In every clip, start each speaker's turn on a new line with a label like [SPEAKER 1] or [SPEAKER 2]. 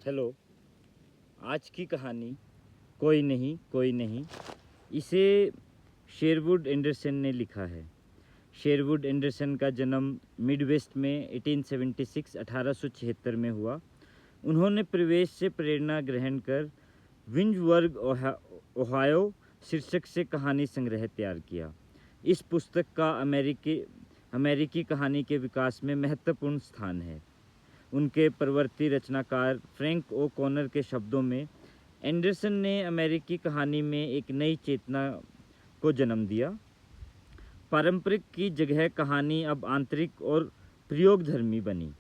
[SPEAKER 1] Hello. आज की कहानी कोई नहीं कोई नहीं, इसे शेरवुड एंडरसन ने लिखा है। शेरवुड एंडरसन का जन्म मिडवेस्ट में 1876 में हुआ। उन्होंने प्रवेश से प्रेरणा ग्रहण कर विंजबर्ग ओहायो शीर्षक से कहानी संग्रह तैयार किया। इस पुस्तक का अमेरिकी कहानी के विकास में महत्वपूर्ण स्थान है। उनके प्रवर्ती रचनाकार फ्रैंक ओ कॉनर के शब्दों में, एंडरसन ने अमेरिकी कहानी में एक नई चेतना को जन्म दिया। पारंपरिक की जगह कहानी अब आंतरिक और प्रयोगधर्मी बनी।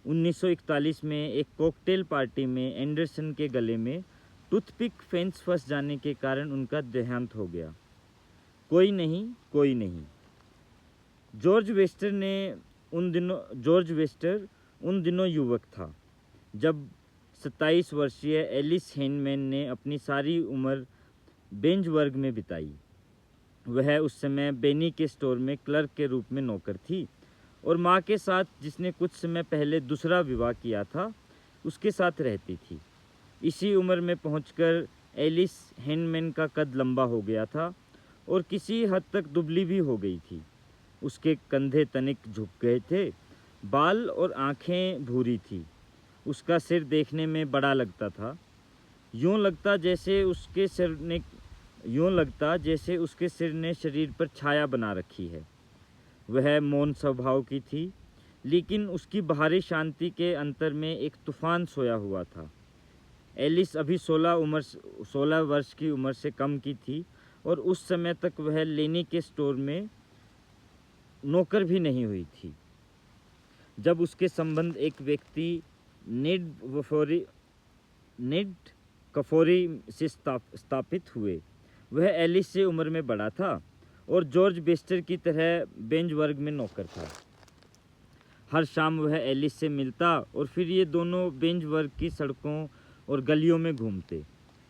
[SPEAKER 1] 1941 में एक कॉकटेल पार्टी में एंडरसन के गले में टूथपिक फेंस फंस जाने के कारण उनका देहांत हो गया। कोई नहीं कोई नहीं। जॉर्ज वेस्टर उन दिनों युवक था जब 27 वर्षीय एलिस हेनमैन ने अपनी सारी उम्र बेंजवर्ग में बिताई। वह उस समय बेनी के स्टोर में क्लर्क के रूप में नौकर थी और माँ के साथ, जिसने कुछ समय पहले दूसरा विवाह किया था, उसके साथ रहती थी। इसी उम्र में पहुंचकर एलिस हेनमैन का कद लंबा हो गया था और किसी हद तक दुबली भी हो गई थी। उसके कंधे तनिक झुक गए थे, बाल और आंखें भूरी थी। उसका सिर देखने में बड़ा लगता था। यूँ लगता जैसे उसके सिर ने शरीर पर छाया बना रखी है। वह मौन स्वभाव की थी, लेकिन उसकी बाहरी शांति के अंतर में एक तूफान सोया हुआ था। एलिस अभी 16 वर्ष की उम्र से कम की थी और उस समय तक वह लेनी के स्टोर में नौकर भी नहीं हुई थी। जब उसके संबंध एक व्यक्ति नेड कफोरी से स्थापित हुए, वह एलिस से उम्र में बड़ा था और जॉर्ज बेस्टर की तरह बेंजवर्ग में नौकर था। हर शाम वह एलिस से मिलता और फिर ये दोनों बेंजवर्ग की सड़कों और गलियों में घूमते,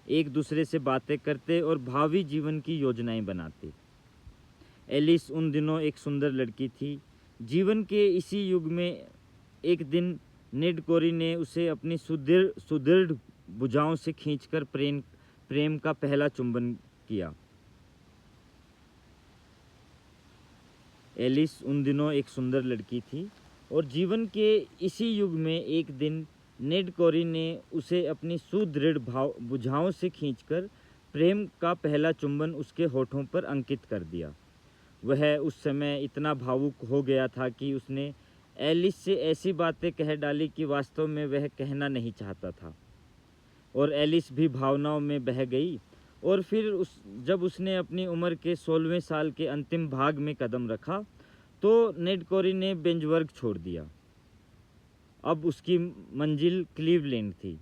[SPEAKER 1] एक दूसरे से बातें करते और भावी जीवन की योजनाएं बनाते। एलिस उन दिनों एक सुंदर लड़की थी। जीवन के इसी युग में एक दिन नेड कोरी ने उसे अपनी सुदृढ़ भुजाओं से खींचकर प्रेम का पहला चुंबन किया। एलिस उन दिनों एक सुंदर लड़की थी और जीवन के इसी युग में एक दिन नेड कोरी ने उसे अपनी सुदृढ़ भुजाओं से खींचकर प्रेम का पहला चुंबन उसके होठों पर अंकित कर दिया। वह उस समय इतना भावुक हो गया था कि उसने एलिस से ऐसी बातें कह डाली कि वास्तव में वह कहना नहीं चाहता था, और एलिस भी भावनाओं में बह गई। और फिर जब उसने अपनी उम्र के 16वें साल के अंतिम भाग में कदम रखा तो नेड कोरी ने बेंजवर्ग छोड़ दिया। अब उसकी मंजिल क्लीवलैंड थी,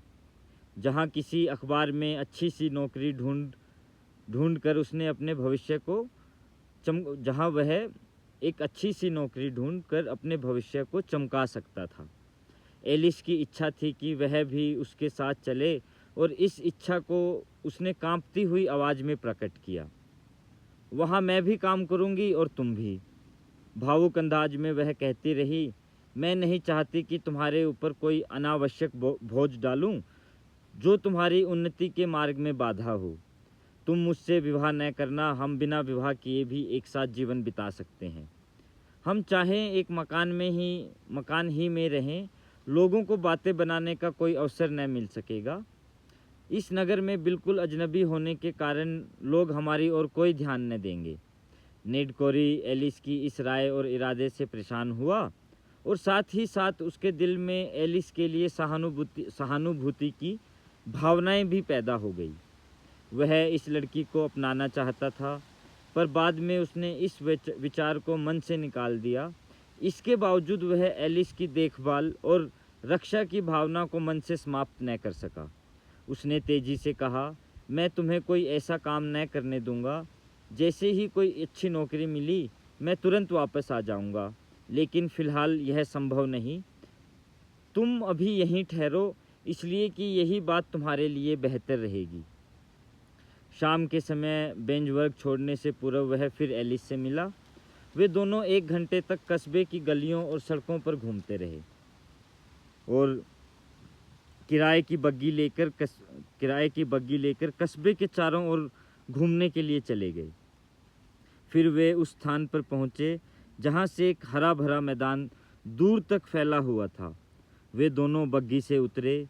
[SPEAKER 1] जहाँ किसी अखबार में अच्छी सी नौकरी ढूंढ कर उसने अपने भविष्य को अपने भविष्य को चमका सकता था। एलिस की इच्छा थी कि वह भी उसके साथ चले और इस इच्छा को उसने कांपती हुई आवाज़ में प्रकट किया। वहाँ मैं भी काम करूँगी और तुम भी। भावुक अंदाज में वह कहती रही, मैं नहीं चाहती कि तुम्हारे ऊपर कोई अनावश्यक बोझ डालूं जो तुम्हारी उन्नति के मार्ग में बाधा हो। तुम मुझसे विवाह न करना, हम बिना विवाह किए भी एक साथ जीवन बिता सकते हैं। हम चाहें एक मकान ही में रहें, लोगों को बातें बनाने का कोई अवसर न मिल सकेगा। इस नगर में बिल्कुल अजनबी होने के कारण लोग हमारी ओर कोई ध्यान न देंगे। नेड कोरी एलिस की इस राय और इरादे से परेशान हुआ और साथ ही साथ उसके दिल में एलिस के लिए सहानुभूति की भावनाएं भी पैदा हो गई। वह इस लड़की को अपनाना चाहता था, पर बाद में उसने इस विचार को मन से निकाल दिया। इसके बावजूद वह एलिस की देखभाल और रक्षा की भावना को मन से समाप्त न कर सका। उसने तेजी से कहा, मैं तुम्हें कोई ऐसा काम न करने दूंगा। जैसे ही कोई अच्छी नौकरी मिली मैं तुरंत वापस आ जाऊंगा, लेकिन फ़िलहाल यह संभव नहीं। तुम अभी यहीं ठहरो, इसलिए कि यही बात तुम्हारे लिए बेहतर रहेगी। शाम के समय बेंजवर्ग छोड़ने से पूर्व वह फिर एलिस से मिला। वे दोनों 1 घंटे तक कस्बे की गलियों और सड़कों पर घूमते रहे और किराए की बग्गी लेकर कस्बे के चारों ओर घूमने के लिए चले गए। फिर वे उस स्थान पर पहुँचे जहाँ से एक हरा भरा मैदान दूर तक फैला हुआ था। वे दोनों बग्गी से उतरे।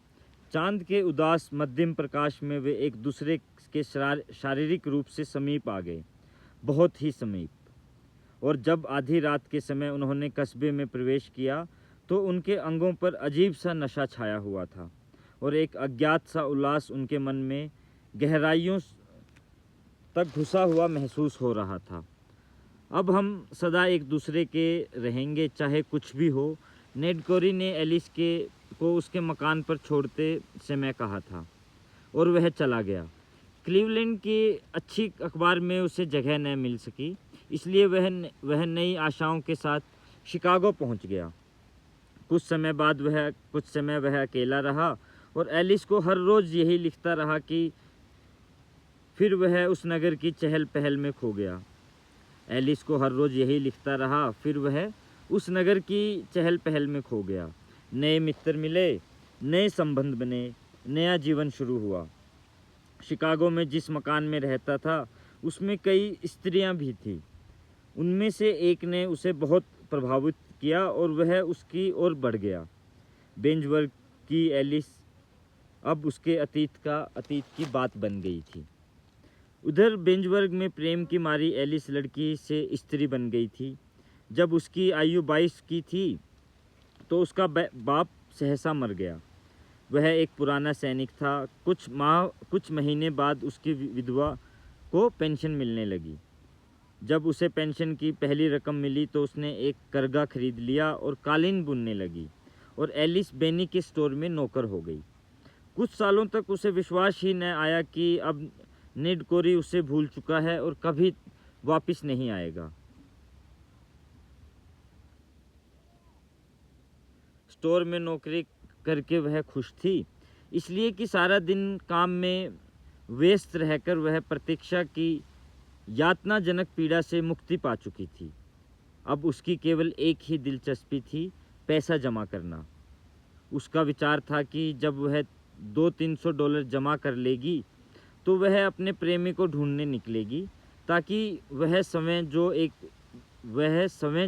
[SPEAKER 1] चांद के उदास मध्यम प्रकाश में वे एक दूसरे के शारीरिक रूप से समीप आ गए, बहुत ही समीप। और जब आधी रात के समय उन्होंने कस्बे में प्रवेश किया तो उनके अंगों पर अजीब सा नशा छाया हुआ था और एक अज्ञात सा उल्लास उनके मन में गहराइयों तक घुसा हुआ महसूस हो रहा था। अब हम सदा एक दूसरे के रहेंगे, चाहे कुछ भी हो, नेड कोरी ने एलिस को उसके मकान पर छोड़ते समय कहा था, और वह चला गया। क्लीवलैंड की अच्छी अखबार में उसे जगह न मिल सकी, इसलिए वह नई आशाओं के साथ शिकागो पहुंच गया। कुछ समय वह अकेला रहा और एलिस को हर रोज़ यही लिखता रहा कि फिर वह उस नगर की चहल पहल में खो गया। एलिस को हर रोज़ यही लिखता रहा, फिर वह उस नगर की चहल पहल में खो गया। नए मित्र मिले, नए संबंध बने, नया जीवन शुरू हुआ। शिकागो में जिस मकान में रहता था उसमें कई स्त्रियां भी थीं। उनमें से एक ने उसे बहुत प्रभावित किया और वह उसकी ओर बढ़ गया। बेंजवर्ग की एलिस अब उसके अतीत की बात बन गई थी। उधर बेंजवर्ग में प्रेम की मारी एलिस लड़की से स्त्री बन गई थी। जब उसकी आयु 22 की थी तो उसका बाप सहसा मर गया। वह एक पुराना सैनिक था। कुछ महीने बाद उसकी विधवा को पेंशन मिलने लगी। जब उसे पेंशन की पहली रकम मिली तो उसने एक करगा खरीद लिया और कालीन बुनने लगी, और एलिस बेनी के स्टोर में नौकर हो गई। कुछ सालों तक उसे विश्वास ही न आया कि अब नेड कोरी उसे भूल चुका है और कभी वापस नहीं आएगा। स्टोर में नौकरी करके वह खुश थी, इसलिए कि सारा दिन काम में व्यस्त रहकर वह प्रतीक्षा की यातनाजनक पीड़ा से मुक्ति पा चुकी थी। अब उसकी केवल एक ही दिलचस्पी थी, पैसा जमा करना। उसका विचार था कि जब वह $200-300 जमा कर लेगी तो वह अपने प्रेमी को ढूंढने निकलेगी, ताकि वह समय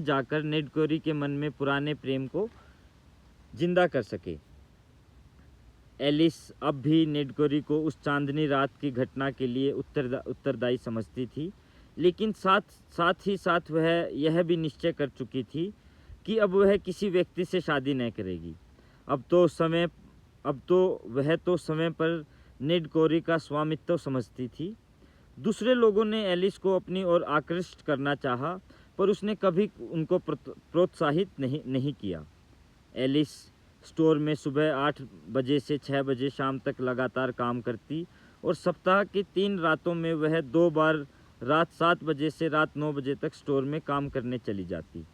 [SPEAKER 1] जाकर नेड कोरी के मन में पुराने प्रेम को जिंदा कर सके। एलिस अब भी नेड कोरी को उस चांदनी रात की घटना के लिए उत्तरदायी समझती थी, लेकिन साथ ही साथ वह यह भी निश्चय कर चुकी थी कि अब वह किसी व्यक्ति से शादी न करेगी। अब तो वह समय पर नेड कोरी का स्वामित्व समझती थी। दूसरे लोगों ने एलिस को अपनी ओर आकृष्ट करना चाहा, पर उसने कभी उनको प्रोत्साहित नहीं किया। एलिस स्टोर में सुबह 8 बजे से 6 बजे शाम तक लगातार काम करती और सप्ताह की 3 रातों में वह 2 बार रात 7 बजे से रात 9 बजे तक स्टोर में काम करने चली जाती।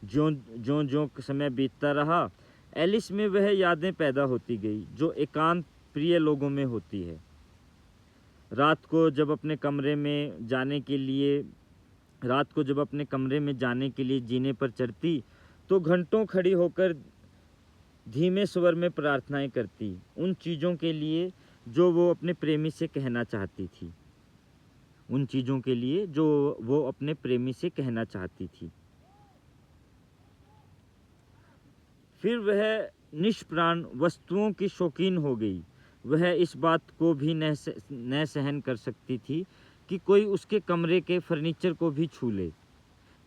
[SPEAKER 1] ज्यों समय बीतता रहा, एलिस में वह यादें पैदा होती गई जो एकांत प्रिय लोगों में होती है। रात को जब अपने कमरे में जाने के लिए जीने पर चढ़ती तो घंटों खड़ी होकर धीमे स्वर में प्रार्थनाएं करती, उन चीज़ों के लिए जो वो अपने प्रेमी से कहना चाहती थी। फिर वह निष्प्राण वस्तुओं की शौकीन हो गई। वह इस बात को भी न सहन कर सकती थी कि कोई उसके कमरे के फर्नीचर को भी छू ले।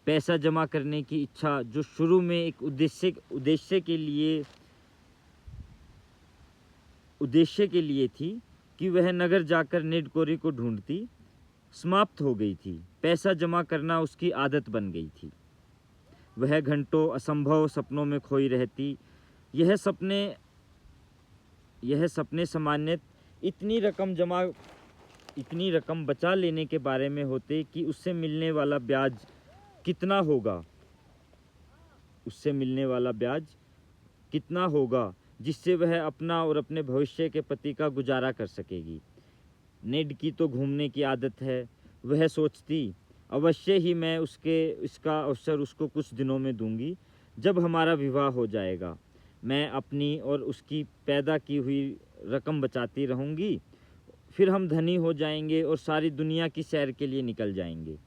[SPEAKER 1] पैसा जमा करने की इच्छा, जो शुरू में एक उद्देश्य के लिए थी कि वह नगर जाकर नेड कोरी को ढूंढती, समाप्त हो गई थी। पैसा जमा करना उसकी आदत बन गई थी। वह घंटों असंभव सपनों में खोई रहती। यह सपने सामान्यतः इतनी रकम बचा लेने के बारे में होते कि उससे मिलने वाला ब्याज कितना होगा जिससे वह अपना और अपने भविष्य के पति का गुजारा कर सकेगी। नेड की तो घूमने की आदत है। वह सोचती, अवश्य ही मैं इसका अवसर उसको कुछ दिनों में दूंगी जब हमारा विवाह हो जाएगा। मैं अपनी और उसकी पैदा की हुई रकम बचाती रहूँगी। फिर हम धनी हो जाएंगे और सारी दुनिया की सैर के लिए निकल जाएंगे।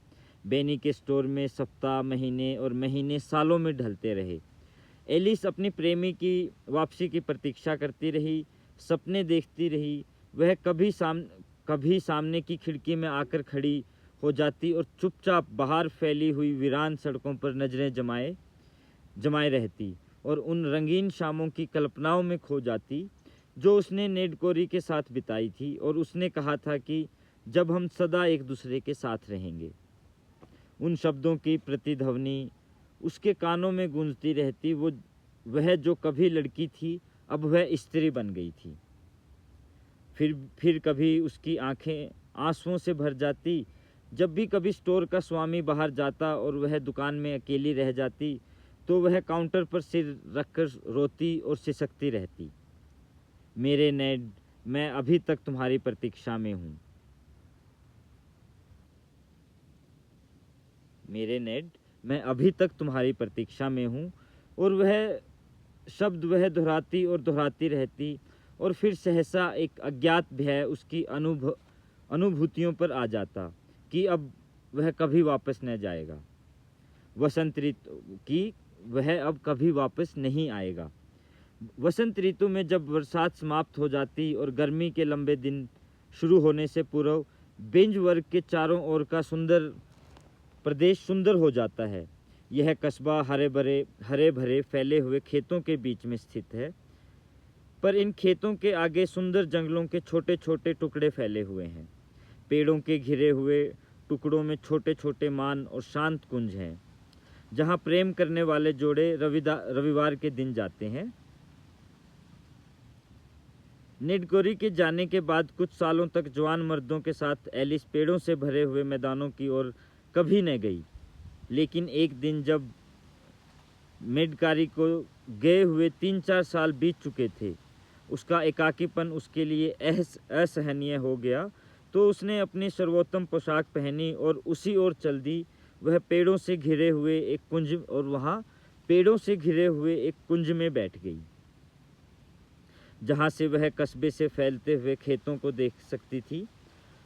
[SPEAKER 1] बेनी के स्टोर में सप्ताह, महीने और महीने सालों में ढलते रहे। एलिस अपनी प्रेमी की वापसी की प्रतीक्षा करती रही, सपने देखती रही। वह कभी सामने की खिड़की में आकर खड़ी हो जाती और चुपचाप बाहर फैली हुई वीरान सड़कों पर नजरें जमाए रहती और उन रंगीन शामों की कल्पनाओं में खो जाती जो उसने नेड कोरी के साथ बिताई थी और उसने कहा था कि जब हम सदा एक दूसरे के साथ रहेंगे। उन शब्दों की प्रतिध्वनि उसके कानों में गूंजती रहती। वह जो कभी लड़की थी अब वह स्त्री बन गई थी। फिर कभी उसकी आंखें आंसुओं से भर जाती जब भी कभी स्टोर का स्वामी बाहर जाता और वह दुकान में अकेली रह जाती, तो वह काउंटर पर सिर रखकर रोती और सिसकती रहती। मेरे नेड, मैं अभी तक तुम्हारी प्रतीक्षा में हूँ। मेरे नेड, मैं अभी तक तुम्हारी प्रतीक्षा में हूँ। और वह शब्द वह दोहराती और दोहराती रहती और फिर सहसा एक अज्ञात भय उसकी अनुभूतियों पर आ जाता कि अब वह कभी वापस न जाएगा। वसंत ऋतु की वह अब कभी वापस नहीं आएगा। वसंत ऋतु में जब बरसात समाप्त हो जाती और गर्मी के लंबे दिन शुरू होने से पूर्व बेंज वर्ग के चारों ओर का प्रदेश सुंदर हो जाता है। यह कस्बा हरे भरे फैले हुए खेतों के बीच में स्थित है, पर इन खेतों के आगे सुंदर जंगलों के छोटे छोटे टुकड़े फैले हुए हैं। पेड़ों के घिरे हुए टुकड़ों में छोटे छोटे मान और शांत कुंज हैं, जहां प्रेम करने वाले जोड़े रविवार के दिन जाते हैं। नेड कोरी के जाने के बाद कुछ सालों तक जवान मर्दों के साथ एलिस पेड़ों से भरे हुए मैदानों की ओर कभी न गई। लेकिन एक दिन जब मेडकारी को गए हुए 3-4 साल बीत चुके थे, उसका एकाकीपन उसके लिए असहनीय हो गया, तो उसने अपनी सर्वोत्तम पोशाक पहनी और उसी ओर चल दी। वह पेड़ों से घिरे हुए एक कुंज में बैठ गई, जहाँ से वह कस्बे से फैलते हुए खेतों को देख सकती थी।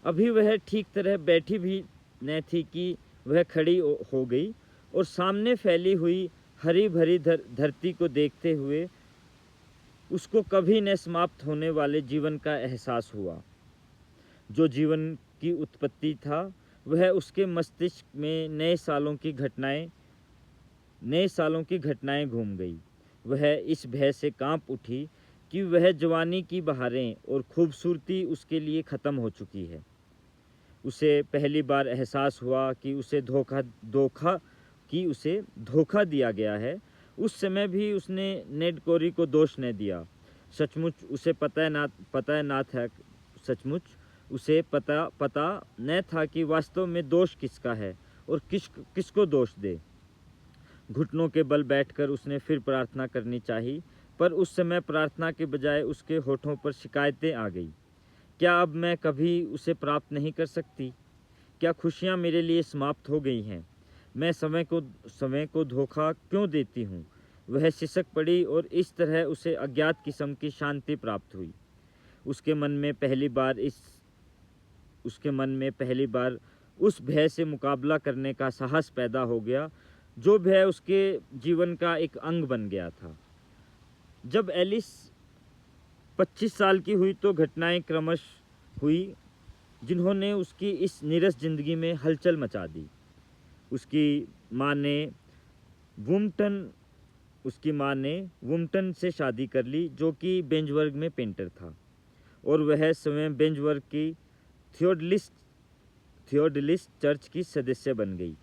[SPEAKER 1] अभी वह ठीक तरह बैठी भी न थी कि वह खड़ी हो गई और सामने फैली हुई हरी भरी धरती को देखते हुए उसको कभी न समाप्त होने वाले जीवन का एहसास हुआ। जो जीवन की उत्पत्ति था, वह उसके मस्तिष्क में नए सालों की घटनाएं घूम गई। वह इस भय से कांप उठी कि वह जवानी की बहारें और खूबसूरती उसके लिए ख़त्म हो चुकी है। उसे पहली बार एहसास हुआ कि उसे धोखा दिया गया है। उस समय भी उसने नेड कोरी को दोष न दिया। सचमुच उसे पता न था कि वास्तव में दोष किसका है और किसको दोष दे। घुटनों के बल बैठकर उसने फिर प्रार्थना करनी चाहिए, पर उस समय प्रार्थना के बजाय उसके होठों पर शिकायतें आ गई। क्या अब मैं कभी उसे प्राप्त नहीं कर सकती? क्या खुशियाँ मेरे लिए समाप्त हो गई हैं? मैं समय को धोखा क्यों देती हूँ? वह सिसक पड़ी और इस तरह उसे अज्ञात किस्म की शांति प्राप्त हुई। उसके मन में पहली बार उस भय से मुकाबला करने का साहस पैदा हो गया, जो भय उसके जीवन का एक अंग बन गया था। जब एलिस 25 साल की हुई तो घटनाएं क्रमश हुई जिन्होंने उसकी इस नीरस जिंदगी में हलचल मचा दी। उसकी माँ ने वुम्पटन से शादी कर ली, जो कि बेंजवर्ग में पेंटर था, और वह स्वयं बेंजवर्ग की थियोडलिस्ट चर्च की सदस्य बन गई।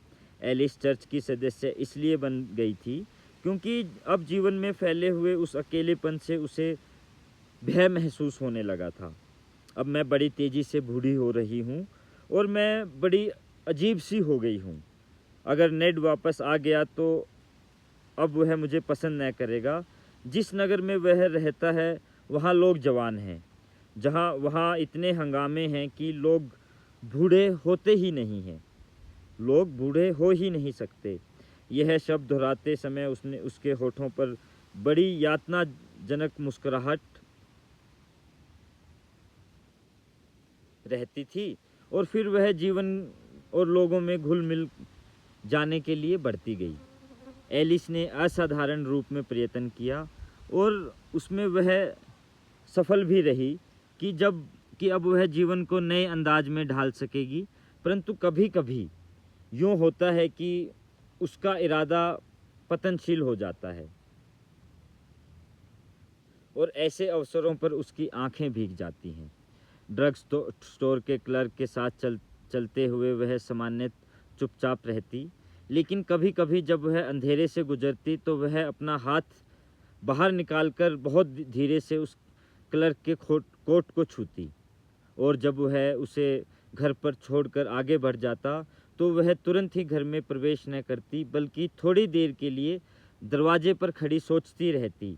[SPEAKER 1] एलिस चर्च की सदस्य इसलिए बन गई थी क्योंकि अब जीवन में फैले हुए उस अकेलेपन से उसे भय महसूस होने लगा था। अब मैं बड़ी तेज़ी से बूढ़ी हो रही हूँ और मैं बड़ी अजीब सी हो गई हूँ। अगर नेड वापस आ गया तो अब वह मुझे पसंद न करेगा। जिस नगर में वह रहता है वहाँ लोग जवान हैं, वहाँ इतने हंगामे हैं कि लोग बूढ़े हो ही नहीं सकते। यह शब्द दोहराते समय उसके होठों पर बड़ी यातनाजनक मुस्कुराहट रहती थी और फिर वह जीवन और लोगों में घुल मिल जाने के लिए बढ़ती गई। एलिस ने असाधारण रूप में प्रयत्न किया और उसमें वह सफल भी रही कि अब वह जीवन को नए अंदाज में ढाल सकेगी। परंतु कभी कभी यूँ होता है कि उसका इरादा पतनशील हो जाता है और ऐसे अवसरों पर उसकी आंखें भीग जाती हैं। ड्रग स्टोर के क्लर्क के साथ चलते हुए वह सामान्य चुपचाप रहती, लेकिन कभी कभी जब वह अंधेरे से गुजरती तो वह अपना हाथ बाहर निकालकर बहुत धीरे से उस क्लर्क के कोट को छूती, और जब वह उसे घर पर छोड़कर आगे बढ़ जाता तो वह तुरंत ही घर में प्रवेश न करती, बल्कि थोड़ी देर के लिए दरवाजे पर खड़ी सोचती रहती।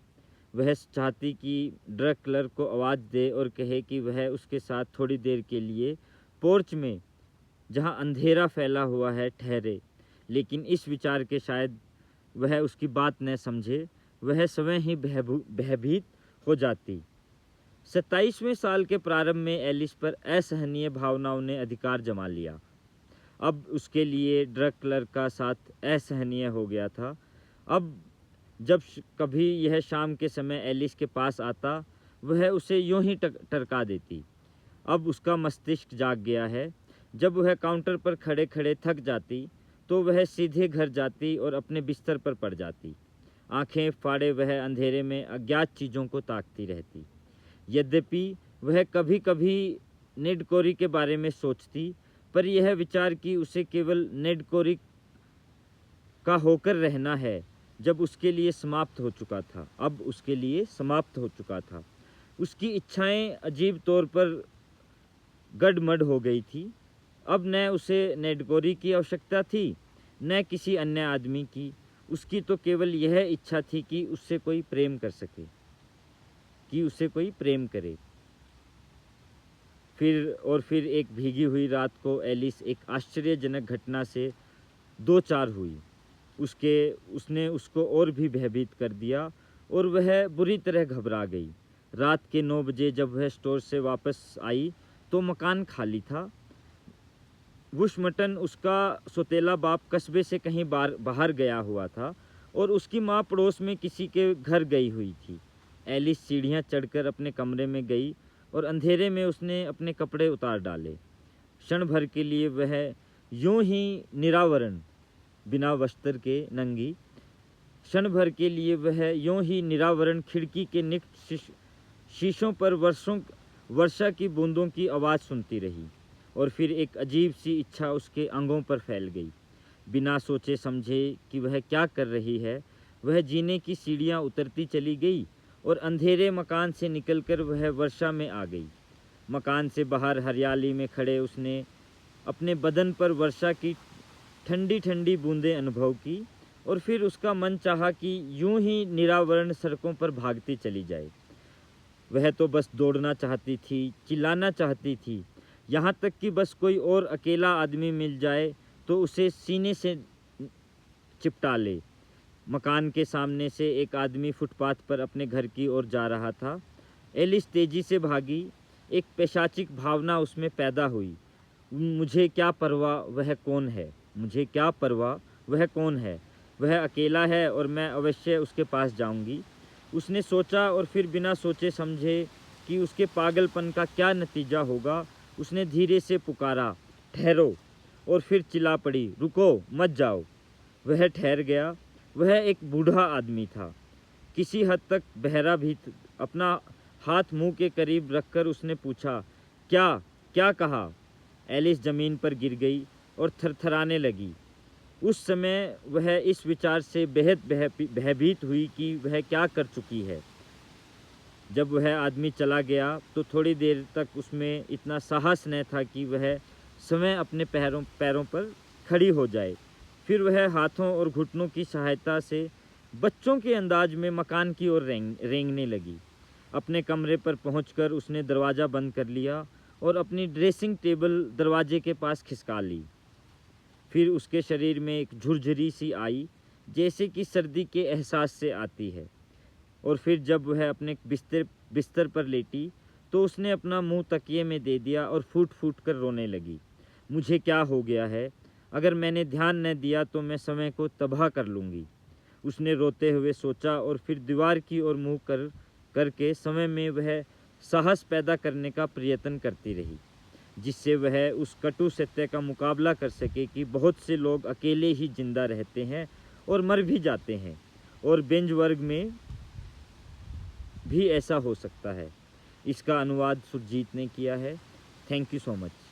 [SPEAKER 1] वह चाहती कि ड्रग क्लर्क को आवाज़ दे और कहे कि वह उसके साथ थोड़ी देर के लिए पोर्च में, जहां अंधेरा फैला हुआ है, ठहरे, लेकिन इस विचार के शायद वह उसकी बात न समझे। वह स्वयं ही भयभीत हो जाती। 27वें साल के प्रारंभ में एलिस पर असहनीय भावनाओं ने अधिकार जमा लिया। अब उसके लिए ड्रग क्लर्क का साथ असहनीय हो गया था। अब जब कभी यह शाम के समय एलिस के पास आता, वह उसे यूं ही टरका देती। अब उसका मस्तिष्क जाग गया है। जब वह काउंटर पर खड़े खड़े थक जाती तो वह सीधे घर जाती और अपने बिस्तर पर पड़ जाती। आंखें फाड़े वह अंधेरे में अज्ञात चीज़ों को ताकती रहती। यद्यपि वह कभी कभी नेड कोरी के बारे में सोचती, पर यह विचार कि उसे केवल नेड कोरी का होकर रहना है जब उसके लिए समाप्त हो चुका था। अब उसके लिए समाप्त हो चुका था। उसकी इच्छाएं अजीब तौर पर गडमड हो गई थी। अब न उसे नेड कोरी की आवश्यकता थी, न किसी अन्य आदमी की। उसकी तो केवल यह इच्छा थी कि उससे कोई प्रेम कर सके, कि उसे कोई प्रेम करे। फिर एक भीगी हुई रात को एलिस एक आश्चर्यजनक घटना से दो चार हुई। उसने उसको और भी भयभीत कर दिया और वह बुरी तरह घबरा गई। रात के 9 बजे जब वह स्टोर से वापस आई तो मकान खाली था। वुशमटन, उसका सौतेला बाप, कस्बे से कहीं बाहर गया हुआ था और उसकी माँ पड़ोस में किसी के घर गई हुई थी। एलिस सीढ़ियाँ चढ़कर अपने कमरे में गई और अंधेरे में उसने अपने कपड़े उतार डाले। क्षण भर के लिए वह यूं ही निरावरण, बिना वस्त्र के नंगी, क्षण भर के लिए वह यूं ही निरावरण खिड़की के निकट शीशों पर वर्षा की बूंदों की आवाज़ सुनती रही। और फिर एक अजीब सी इच्छा उसके अंगों पर फैल गई। बिना सोचे समझे कि वह क्या कर रही है, वह जीने की सीढ़ियाँ उतरती चली गई और अंधेरे मकान से निकलकर वह वर्षा में आ गई। मकान से बाहर हरियाली में खड़े उसने अपने बदन पर वर्षा की ठंडी ठंडी बूंदें अनुभव की और फिर उसका मन चाहा कि यूं ही निरावरण सड़कों पर भागती चली जाए। वह तो बस दौड़ना चाहती थी, चिल्लाना चाहती थी, यहाँ तक कि बस कोई और अकेला आदमी मिल जाए तो उसे सीने से चिपटा ले। मकान के सामने से एक आदमी फुटपाथ पर अपने घर की ओर जा रहा था। एलिस तेजी से भागी। एक पैशाचिक भावना उसमें पैदा हुई। मुझे क्या परवाह वह कौन है, मुझे क्या परवाह वह कौन है, वह अकेला है और मैं अवश्य उसके पास जाऊंगी, उसने सोचा। और फिर बिना सोचे समझे कि उसके पागलपन का क्या नतीजा होगा, उसने धीरे से पुकारा, ठहरो, और फिर चिल्ला पड़ी, रुको, मत जाओ। वह ठहर गया। वह एक बूढ़ा आदमी था, किसी हद तक बहरा भी। अपना हाथ मुंह के करीब रखकर उसने पूछा, क्या क्या कहा? एलिस ज़मीन पर गिर गई और थरथराने लगी। उस समय वह इस विचार से बेहद भयभीत हुई कि वह क्या कर चुकी है। जब वह आदमी चला गया तो थोड़ी देर तक उसमें इतना साहस न था कि वह स्वयं अपने पैरों पर खड़ी हो जाए। फिर वह हाथों और घुटनों की सहायता से बच्चों के अंदाज में मकान की ओर रेंगने लगी। अपने कमरे पर पहुंचकर उसने दरवाज़ा बंद कर लिया और अपनी ड्रेसिंग टेबल दरवाजे के पास खिसका ली। फिर उसके शरीर में एक झुरझुरी सी आई, जैसे कि सर्दी के एहसास से आती है। और फिर जब वह अपने बिस्तर पर लेटी तो उसने अपना मुंह तकिए में दे दिया और फूट फूट कर रोने लगी। मुझे क्या हो गया है? अगर मैंने ध्यान न दिया तो मैं समय को तबाह कर लूँगी। उसने रोते हुए सोचा और फिर दीवार की ओर मुँह करके समय में वह साहस पैदा करने का प्रयत्न करती रही, जिससे वह उस कटु सत्य का मुकाबला कर सके कि बहुत से लोग अकेले ही जिंदा रहते हैं और मर भी जाते हैं, और बेंज वर्ग में भी ऐसा हो सकता है। इसका अनुवाद सुरजीत ने किया है। Thank you so much.